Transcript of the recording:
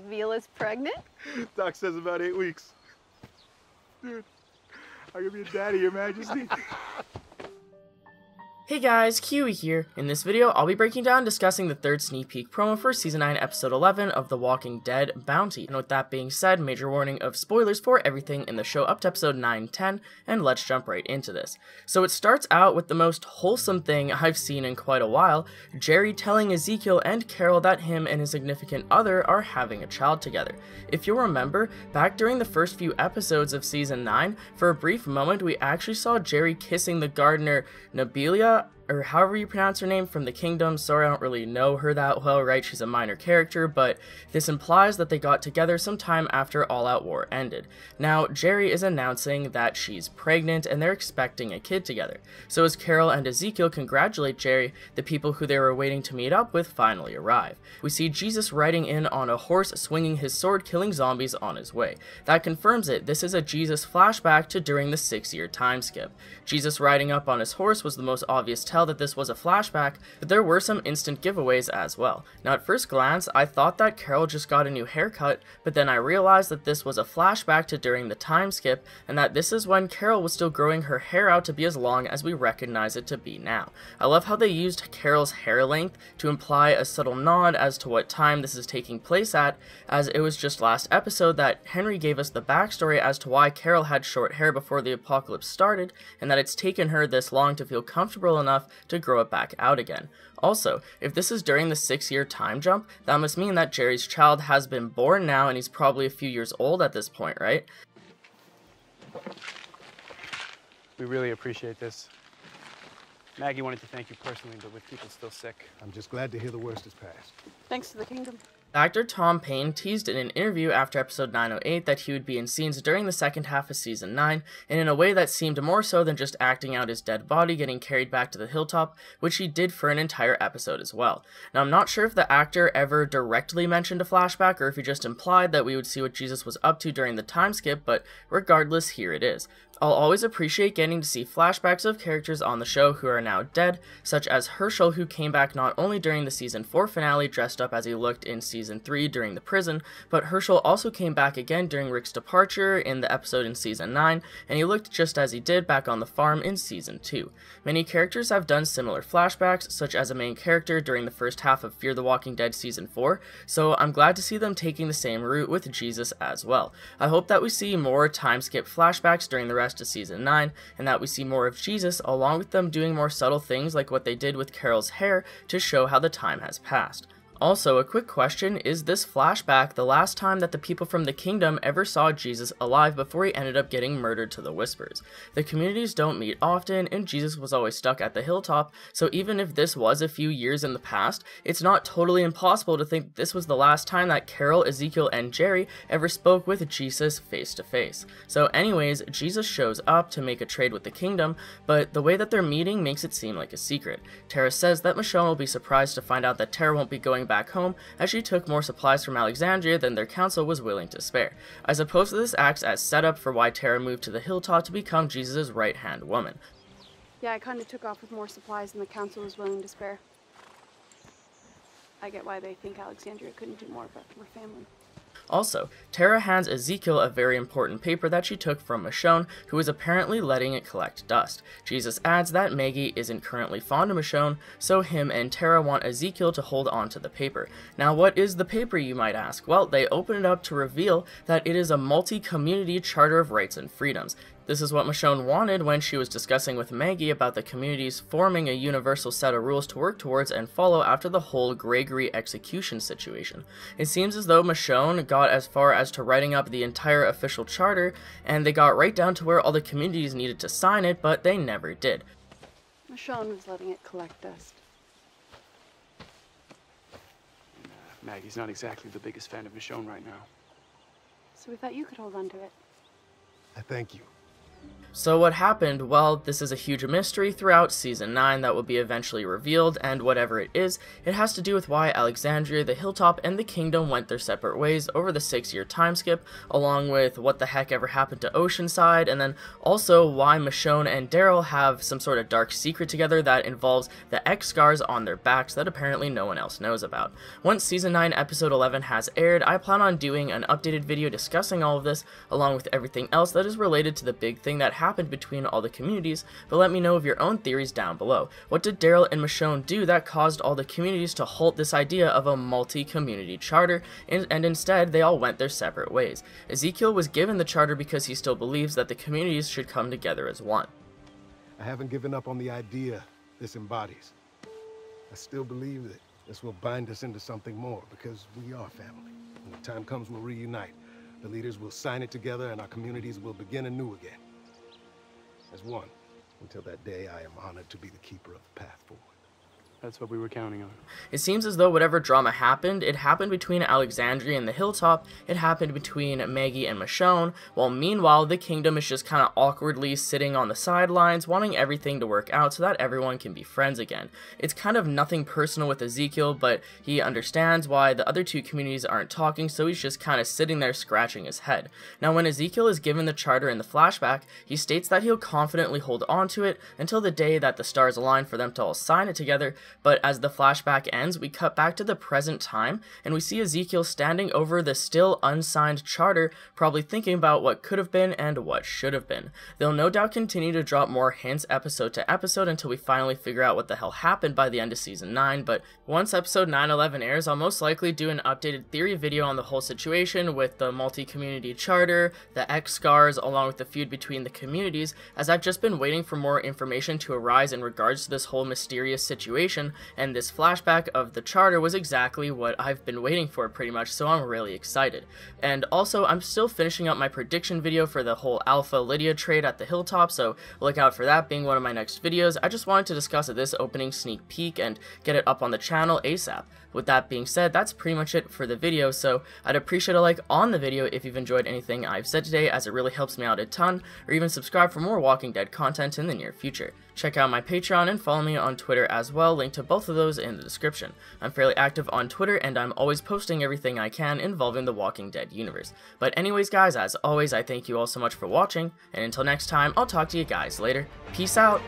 Vila's pregnant? Doc says about 8 weeks. Dude, I'm gonna be a daddy, Your Majesty. Hey guys, Kiwi here. In this video, I'll be breaking down and discussing the third sneak peek promo for Season 9, Episode 11 of The Walking Dead Bounty. And with that being said, major warning of spoilers for everything in the show up to Episode 9, 10, and let's jump right into this. So it starts out with the most wholesome thing I've seen in quite a while, Jerry telling Ezekiel and Carol that him and his significant other are having a child together. If you'll remember, back during the first few episodes of Season 9, for a brief moment we actually saw Jerry kissing the gardener Nabilia, or however you pronounce her name, from the kingdom. Sorry, I don't really know her that well, right? She's a minor character, but this implies that they got together sometime after All Out War ended. Now, Jerry is announcing that she's pregnant and they're expecting a kid together. So as Carol and Ezekiel congratulate Jerry, the people who they were waiting to meet up with finally arrive. We see Jesus riding in on a horse, swinging his sword, killing zombies on his way. That confirms it. This is a Jesus flashback to during the 6-year time skip. Jesus riding up on his horse was the most obvious tell that this was a flashback, but there were some instant giveaways as well. Now at first glance, I thought that Carol just got a new haircut, but then I realized that this was a flashback to during the time skip, and that this is when Carol was still growing her hair out to be as long as we recognize it to be now. I love how they used Carol's hair length to imply a subtle nod as to what time this is taking place at, as it was just last episode that Henry gave us the backstory as to why Carol had short hair before the apocalypse started, and that it's taken her this long to feel comfortable enough to grow it back out again. Also, if this is during the 6-year time jump, that must mean that Jerry's child has been born now and he's probably a few years old at this point, right? We really appreciate this. Maggie wanted to thank you personally, but with people still sick. I'm just glad to hear the worst is past. Thanks to the kingdom. Actor Tom Payne teased in an interview after episode 908 that he would be in scenes during the second half of season 9, and in a way that seemed more so than just acting out his dead body getting carried back to the hilltop, which he did for an entire episode as well. Now I'm not sure if the actor ever directly mentioned a flashback or if he just implied that we would see what Jesus was up to during the time skip, but regardless, here it is. I'll always appreciate getting to see flashbacks of characters on the show who are now dead, such as Herschel, who came back not only during the season 4 finale dressed up as he looked in season 3 during the prison, but Herschel also came back again during Rick's departure in the episode in season 9, and he looked just as he did back on the farm in season 2. Many characters have done similar flashbacks, such as a main character during the first half of Fear the Walking Dead season 4, so I'm glad to see them taking the same route with Jesus as well. I hope that we see more time skip flashbacks during the rest of season 9, and that we see more of Jesus along with them doing more subtle things like what they did with Carol's hair to show how the time has passed. Also, a quick question, is this flashback the last time that the people from the kingdom ever saw Jesus alive before he ended up getting murdered to the Whispers? The communities don't meet often, and Jesus was always stuck at the hilltop, so even if this was a few years in the past, it's not totally impossible to think this was the last time that Carol, Ezekiel, and Jerry ever spoke with Jesus face to face. So anyways, Jesus shows up to make a trade with the kingdom, but the way that they're meeting makes it seem like a secret. Tara says that Michonne will be surprised to find out that Tara won't be going back home, as she took more supplies from Alexandria than their council was willing to spare. I suppose this acts as setup for why Tara moved to the hilltop to become Jesus' right-hand woman. Yeah, I kind of took off with more supplies than the council was willing to spare. I get why they think Alexandria couldn't do more, but we're family. Also, Tara hands Ezekiel a very important paper that she took from Michonne, who is apparently letting it collect dust. Jesus adds that Maggie isn't currently fond of Michonne, so him and Tara want Ezekiel to hold on to the paper. Now what is the paper, you might ask? Well, they open it up to reveal that it is a multi-community charter of rights and freedoms. This is what Michonne wanted when she was discussing with Maggie about the communities forming a universal set of rules to work towards and follow after the whole Gregory execution situation. It seems as though Michonne got as far as to writing up the entire official charter, and they got right down to where all the communities needed to sign it, but they never did. Michonne was letting it collect dust. Maggie's not exactly the biggest fan of Michonne right now. So we thought you could hold on to it. I thank you. So what happened? Well, this is a huge mystery throughout Season 9 that will be eventually revealed, and whatever it is, it has to do with why Alexandria, the Hilltop, and the Kingdom went their separate ways over the 6-year time skip, along with what the heck ever happened to Oceanside, and then also why Michonne and Daryl have some sort of dark secret together that involves the X scars on their backs that apparently no one else knows about. Once Season 9 Episode 11 has aired, I plan on doing an updated video discussing all of this, along with everything else that is related to the big thing that happened between all the communities, but let me know of your own theories down below. What did Daryl and Michonne do that caused all the communities to halt this idea of a multi-community charter, and instead they all went their separate ways? Ezekiel was given the charter because he still believes that the communities should come together as one. I haven't given up on the idea this embodies. I still believe that this will bind us into something more, because we are family. When the time comes, we'll reunite. The leaders will sign it together, and our communities will begin anew again. As one. Until that day, I am honored to be the keeper of the path forward. That's what we were counting on. It seems as though whatever drama happened, it happened between Alexandria and the Hilltop, it happened between Maggie and Michonne, while meanwhile the Kingdom is just kind of awkwardly sitting on the sidelines, wanting everything to work out so that everyone can be friends again. It's kind of nothing personal with Ezekiel, but he understands why the other two communities aren't talking, so he's just kind of sitting there scratching his head. Now when Ezekiel is given the charter in the flashback, he states that he'll confidently hold on to it until the day that the stars align for them to all sign it together. But as the flashback ends, we cut back to the present time, and we see Ezekiel standing over the still unsigned charter, probably thinking about what could have been and what should have been. They'll no doubt continue to drop more hints episode to episode until we finally figure out what the hell happened by the end of Season 9, but once episode 9/11 airs, I'll most likely do an updated theory video on the whole situation with the multi-community charter, the X scars, along with the feud between the communities, as I've just been waiting for more information to arise in regards to this whole mysterious situation, and this flashback of the charter was exactly what I've been waiting for pretty much, so I'm really excited. And also, I'm still finishing up my prediction video for the whole Alpha Lydia trade at the Hilltop, so look out for that being one of my next videos. I just wanted to discuss this opening sneak peek and get it up on the channel ASAP. With that being said, that's pretty much it for the video, so I'd appreciate a like on the video if you've enjoyed anything I've said today, as it really helps me out a ton, or even subscribe for more Walking Dead content in the near future. Check out my Patreon and follow me on Twitter as well, link to both of those in the description. I'm fairly active on Twitter, and I'm always posting everything I can involving the Walking Dead universe. But anyways guys, as always, I thank you all so much for watching, and until next time, I'll talk to you guys later. Peace out!